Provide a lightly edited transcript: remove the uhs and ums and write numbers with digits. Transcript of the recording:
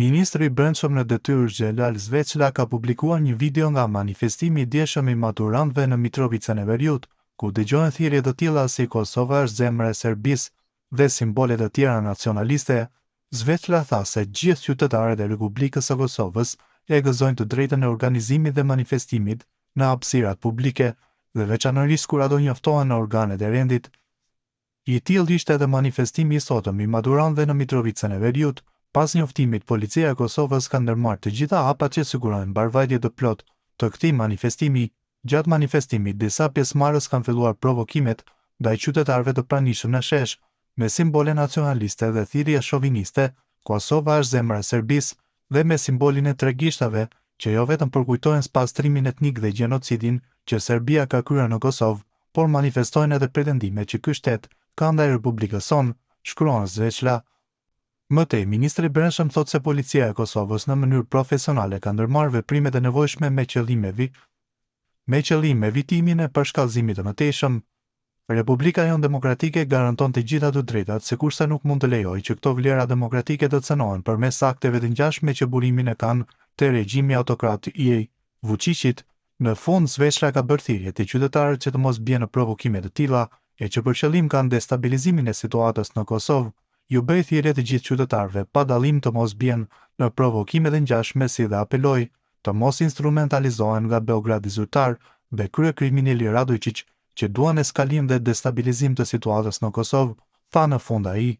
Ministri i Brendshëm në detyrë Xhelal Zveçla ka publikuar një video nga manifestimi i dieshëm i maturantëve në Mitrovicën e Veriut, ku dëgjohen thirrje të tilla si Kosova është zemra e Serbisë dhe simbole të tjera nacionaliste. Zveçla tha se gjithë qytetarët e Republikës së Kosovës e gëzojnë të drejtën e organizimit dhe manifestimit në hapësirat publike dhe veçanërisht kur ato njoftohen në organet e rendit. I tillë ishte edhe manifestimi i sotëm i maturantëve në Mitrovicën e Veriut. Pas njoftimit, policia e Kosovës ka ndërmarrë të gjitha hapat që sigurojnë mbarvajtje të plotë të këtij manifestimi. Gjatë manifestimit, disa pjesëmarrës kanë filluar provokimet ndaj qytetarëve të pranishëm në shesh, me simbole nacionaliste dhe thirrje shoviniste, Kosova është zemra e Serbisë, dhe me simbolin e tregishtave, që jo vetëm përkujtojnë spastrimin etnik dhe gjenocidin që Serbia ka kryer në Kosovë, por manifestojnë edhe pretendimet që ky shtet ka ndaj Republikës sonë, shkruan Zveçla. Më tej, ministri i Brendshëm thotë se policia e Kosovës në mënyrë profesionale ka ndërmarrë veprimet e nevojshme me qëllim evitimin e përshkallëzimit të mëtejshëm. Republika jonë demokratike garanton të gjitha të drejtat, sikurse nuk mund të lejojë që këto vlera demokratike të cënohen përmes akteve të ngjashme që burimin e kanë te regjimi autokrat i Vučićit. Në fund, Zveçla ka bërë thirrje te qytetarët që të mos bien në provokime të tilla, e që për qëllim kanë destabilizimin e situatës në Kosovë. Ju bëj thirrje të gjithë qytetarëve pa dallim të mos bien në provokime të ngjashme si dhe apeloj të mos instrumentalizohen nga Beogradi zyrtar dhe kryekriminali Radojčić që duan eskalim dhe destabilizim të situatës në Kosovë, tha në fund ai.